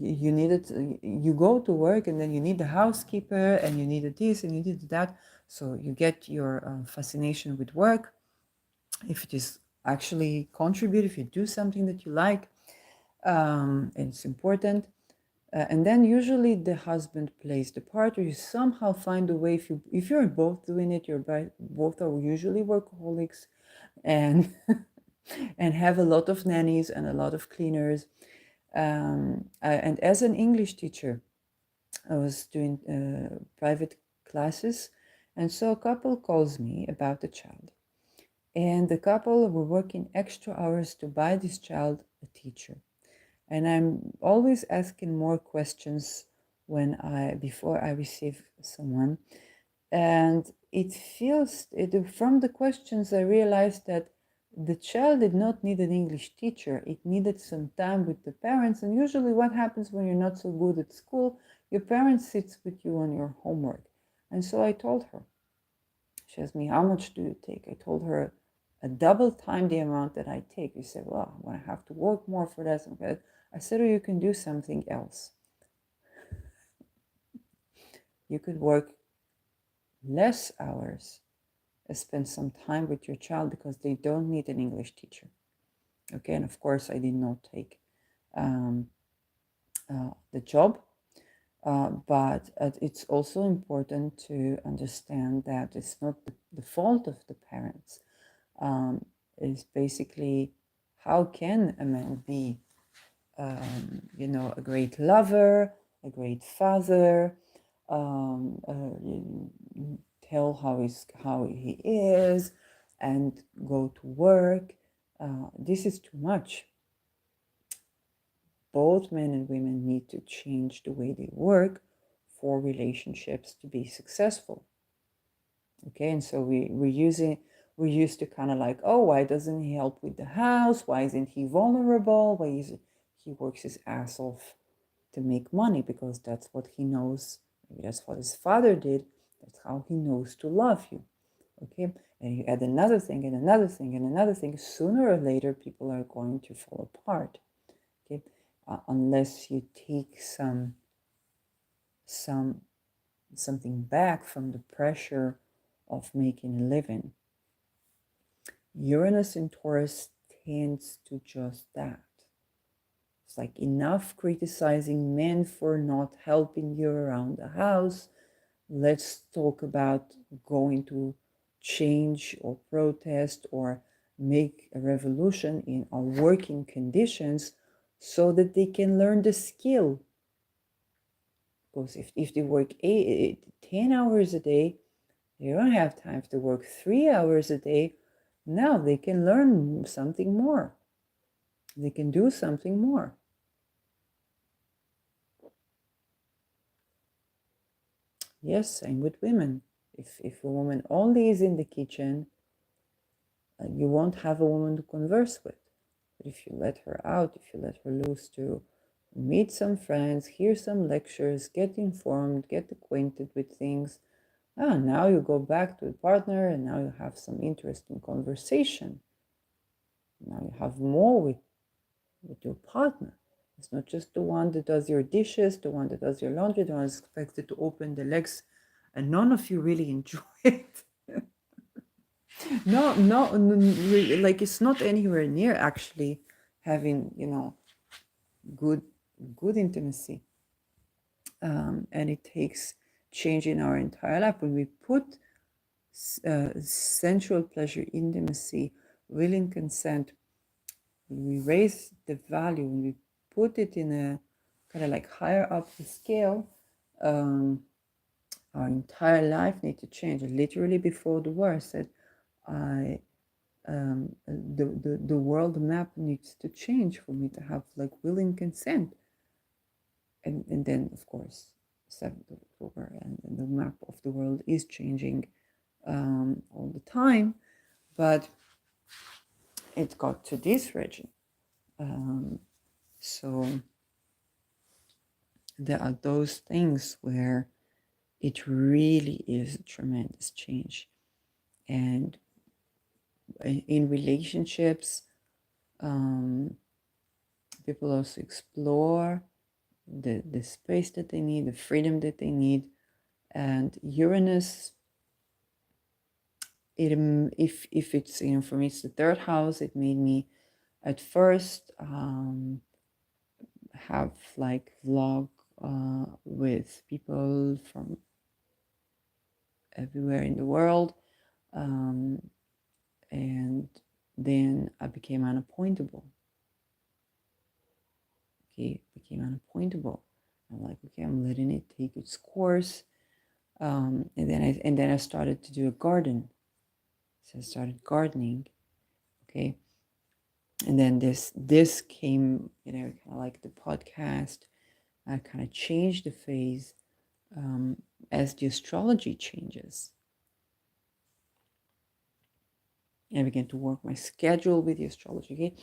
You go to work and then you need the housekeeper and you needed this and you needed that. So you get your fascination with work. If it is actually contribute, if you do something that you like, it's important. And then usually the husband plays the part, or you somehow find a way. If you're both doing it, both are usually workaholics, and and have a lot of nannies and a lot of cleaners. And as an English teacher, I was doing private classes, and so a couple calls me about a child, and the couple were working extra hours to buy this child a teacher. And I'm always asking more questions before I receive someone. And from the questions, I realized that the child did not need an English teacher. It needed some time with the parents. And usually what happens when you're not so good at school, your parents sits with you on your homework. And so I told her, she asked me, how much do you take? I told her a double time the amount that I take. You said, well, I'm going to have to work more for that. I said, or you can do something else. You could work less hours and spend some time with your child because they don't need an English teacher. Okay, and of course, I did not take the job, but it's also important to understand that it's not the fault of the parents. It's basically, how can a man be a great lover, a great father, tell how he is, and go to work? This is too much. Both men and women need to change the way they work for relationships to be successful. Okay, and so we're used to kind of like, oh, why doesn't he help with the house? Why isn't he vulnerable? Why is he works his ass off to make money? Because that's what he knows. Maybe that's what his father did. That's how he knows to love you. Okay, and you add another thing and another thing and another thing. Sooner or later, people are going to fall apart. Okay, unless you take something back from the pressure of making a living. Uranus in Taurus tends to just that. It's like, enough criticizing men for not helping you around the house. Let's talk about going to change or protest or make a revolution in our working conditions so that they can learn the skill Because if they work 10 hours a day, they don't have time to work 3 hours a day. Now they can learn something more. They can do something more. Yes, same with women. If a woman only is in the kitchen, you won't have a woman to converse with. But if you let her out, if you let her loose to meet some friends, hear some lectures, get informed, get acquainted with things, now you go back to a partner and now you have some interesting conversation. Now you have more with your partner. It's not just the one that does your dishes, the one that does your laundry, the one that's expected to open the legs, and none of you really enjoy it. No, like it's not anywhere near actually having, good good intimacy. And it takes change in our entire life when we put sensual pleasure, intimacy, willing consent, when we raise the value, when we put it in a kind of like higher up the scale, our entire life need to change. Literally before the war, I said, the world map needs to change for me to have like willing consent. And then of course 7th of October and the map of the world is changing all the time, but it got to this region. So there are those things where it really is a tremendous change. And in relationships, people also explore the space that they need, the freedom that they need. And Uranus, if it's, for me, it's the 3rd house, it made me at first have like vlog with people from everywhere in the world. And then I became unappointable. Okay, became unappointable. I'm like, okay, I'm letting it take its course. And then I started to do a garden. So I started gardening. Okay. And then this came, kind of like the podcast. I kind of changed the phase as the astrology changes. And I began to work my schedule with the astrology. Okay?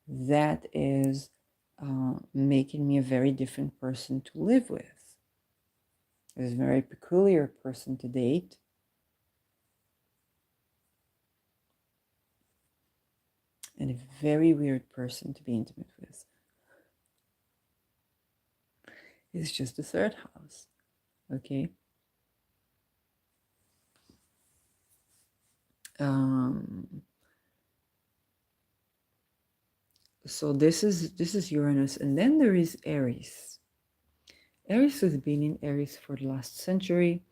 That is making me a very different person to live with. It was a very peculiar person to date. And a very weird person to be intimate with. It's just the 3rd house. Okay. So this is Uranus, and then there is Aries. Aries has been in Aries for the last century,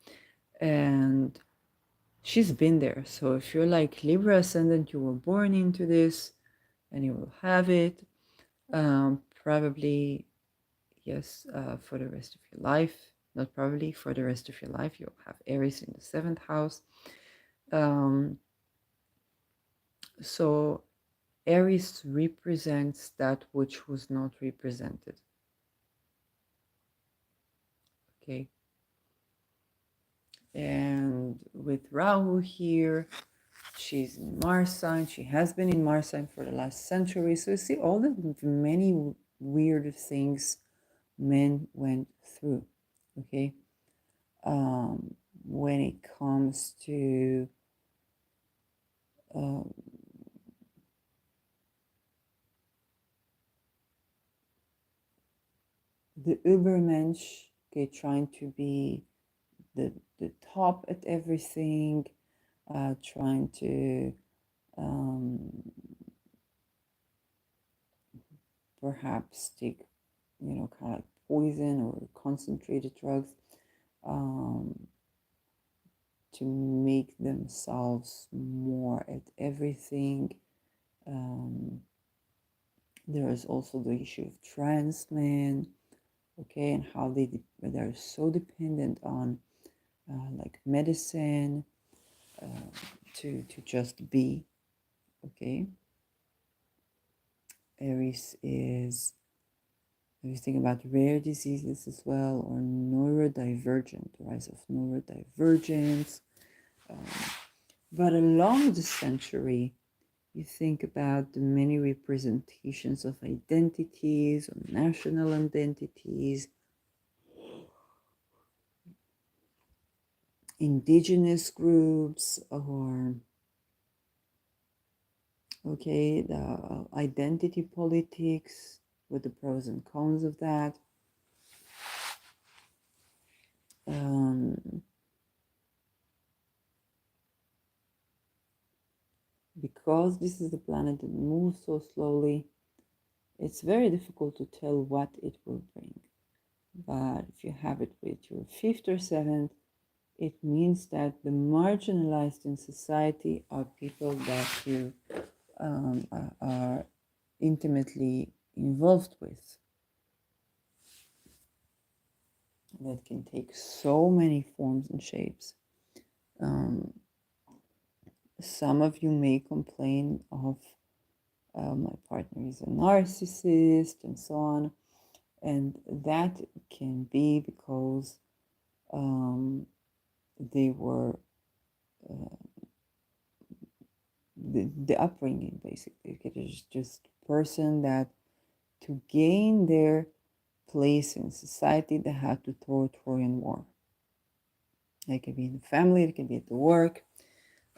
and she's been there. So if you're like Libra ascendant, you were born into this, and you will have it. Probably, yes, for the rest of your life. Not probably, for the rest of your life, you'll have Aries in the 7th house. So Aries represents that which was not represented. Okay. And with Rahu here, she's in Mars sign. She has been in Mars sign for the last century. So you see all the many weird things men went through. Okay. When it comes to the Übermensch, okay, trying to be the top at everything, trying to perhaps take, kind of like poison or concentrated drugs to make themselves more at everything. There is also the issue of trans men. okay, and how they're so dependent on like medicine to just be, okay. Aries is everything about rare diseases as well, or neurodivergent, the rise of neurodivergence. Um, but along the century, you think about the many representations of identities or national identities, indigenous groups, or okay, the identity politics with the pros and cons of that. Um, because this is the planet that moves so slowly, it's very difficult to tell what it will bring. But if you have it with your fifth or seventh, it means that the marginalized in society are people that you are intimately involved with. That can take so many forms and shapes. Some of you may complain of my partner is a narcissist and so on, and that can be because they were the upbringing, basically. It is just person that to gain their place in society they had to throw a Trojan war. It can be in the family, it can be at the work,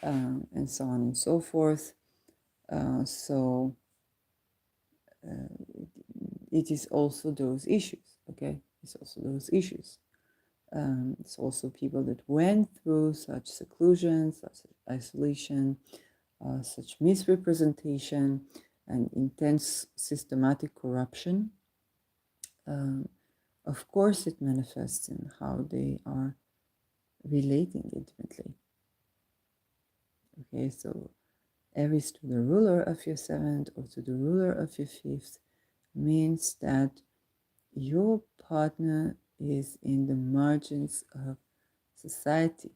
and so on and so forth. So it is also those issues, okay? It's also those issues. It's also people that went through such seclusion, such isolation, such misrepresentation, and intense systematic corruption. Of course, it manifests in how they are relating intimately. Okay, so Aries to the ruler of your seventh or to the ruler of your fifth means that your partner is in the margins of society.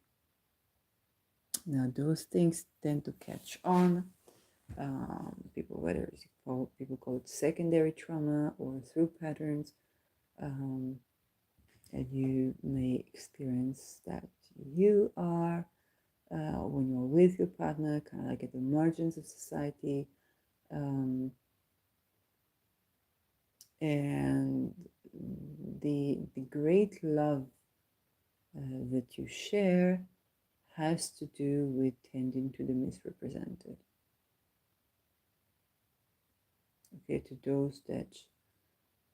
Now, those things tend to catch on. People, whether it's people call it secondary trauma or through patterns, and you may experience that you are when you're with your partner, kind of like at the margins of society, and the great love that you share has to do with tending to the misrepresented. Okay, to those that,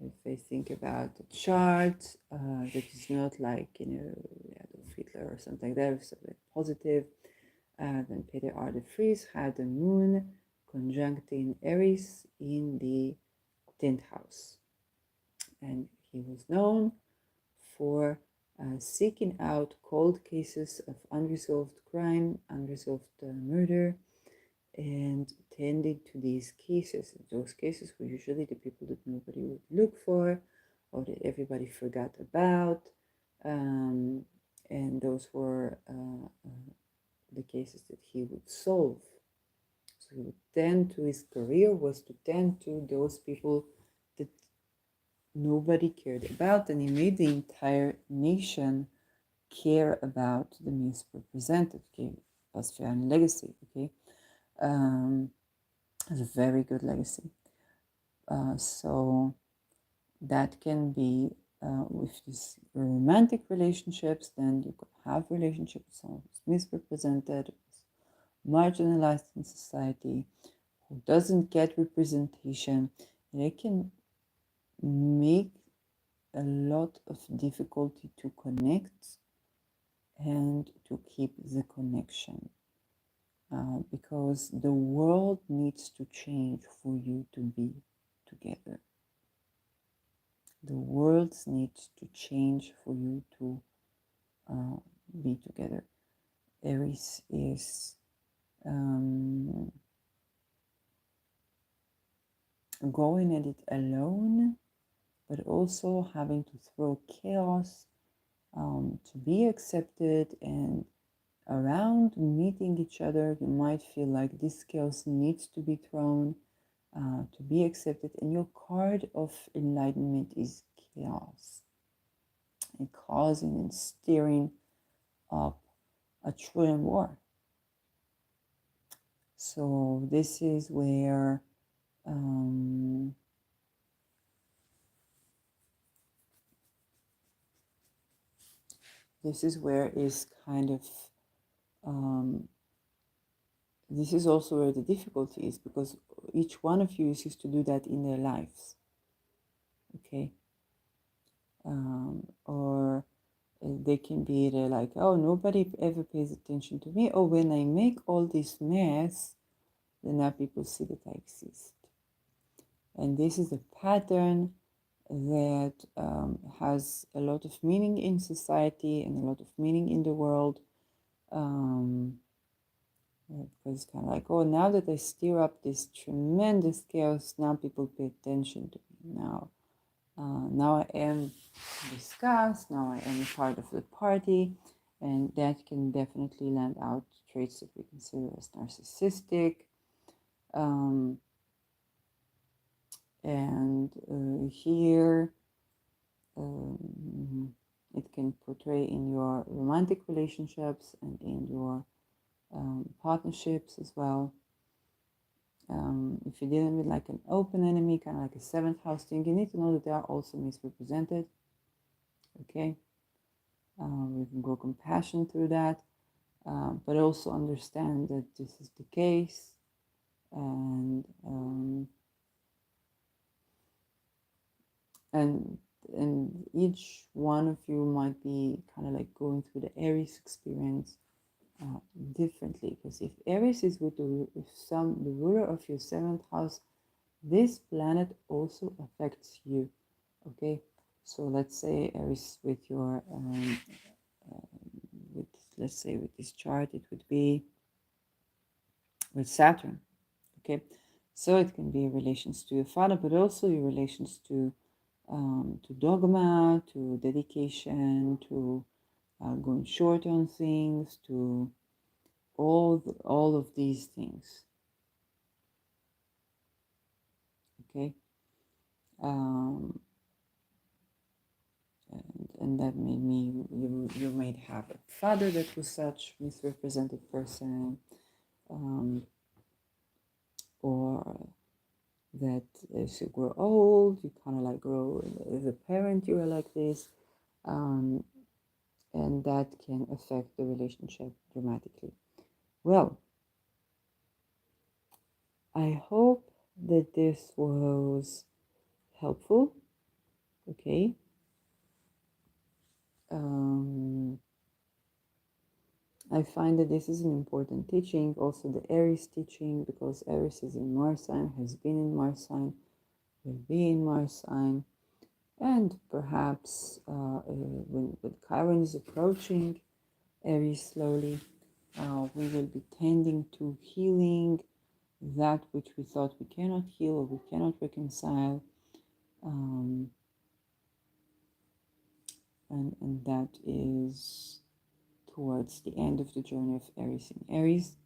if they think about the chart, that is not like, Adolf Hitler or something like that, something positive, then Peter R. de Vries had the moon conjuncting Aries in the 10th house. And he was known for seeking out cold cases of unresolved crime, unresolved murder, and tending to these cases. Those cases were usually the people that nobody would look for or that everybody forgot about. And those were the cases that he would solve. So he would tend to, his career was to tend to those people that nobody cared about, and he made the entire nation care about the misrepresented. Okay, Austrian legacy. Okay, it's a very good legacy. So that can be with these romantic relationships. Then you could have relationships with someone who's misrepresented, marginalized in society, who doesn't get representation. And it can make a lot of difficulty to connect and to keep the connection, because the world needs to change for you to be together. The world needs to change for you to be together. Aries is going at it alone but also having to throw chaos to be accepted. And around meeting each other, you might feel like this chaos needs to be thrown to be accepted. And your card of enlightenment is chaos, and causing and stirring up a Trojan war. So this is where is kind of this is also where the difficulty is, because each one of you is used to do that in their lives. Okay. Or they can be like, oh, nobody ever pays attention to me. Oh, when I make all this mess, then now people see that I exist. And this is a pattern that has a lot of meaning in society and a lot of meaning in the world. Because it's kind of like, oh, now that I stir up this tremendous chaos, now people pay attention to me. Now I am discussed, now I am a part of the party, and that can definitely lend out traits that we consider as narcissistic. And here it can portray in your romantic relationships and in your partnerships as well. If you're dealing with like an open enemy, kind of like a seventh house thing, you need to know that they are also misrepresented. Okay, we can grow compassion through that, but also understand that this is the case, and each one of you might be kind of like going through the Aries experience differently, because if Aries is with the ruler of your seventh house, this planet also affects you. Okay, so let's say Aries with your let's say with this chart, it would be with Saturn. Okay, so it can be relations to your father, but also your relations to dogma, to dedication, to going short on things, to all of these things. Okay, and that made me, you might have a father that was such misrepresented person, or that as you grow old, you kind of like grow as a parent, you are like this, and that can affect the relationship dramatically. Well, I hope that this was helpful. Okay. I find that this is an important teaching, also the Aries teaching, because Aries is in Mars sign, has been in Mars sign, will be in Mars sign, and perhaps when Chiron is approaching Aries slowly, we will be tending to healing that which we thought we cannot heal or we cannot reconcile, and that is towards the end of the journey of Aries in Aries.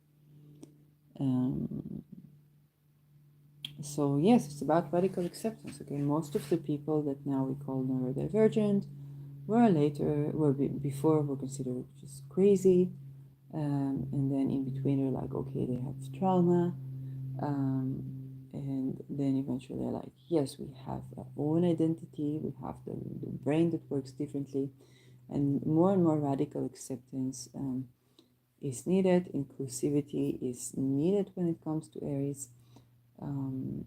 So yes, it's about radical acceptance. Okay, most of the people that now we call neurodivergent were before were considered just crazy, and then in between they're like, okay, they have trauma, and then eventually they're like, yes, we have our own identity, we have the brain that works differently, and more radical acceptance is needed. Inclusivity is needed when it comes to Aries, and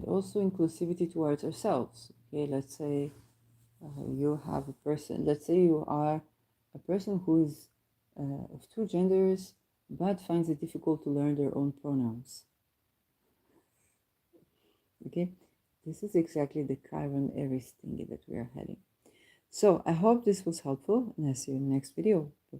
also inclusivity towards ourselves. Okay, let's say you have a person, let's say you are a person who is of two genders but finds it difficult to learn their own pronouns. Okay, this is exactly the Chiron Aries thingy that we are heading. So I hope this was helpful, and I'll see you in the next video.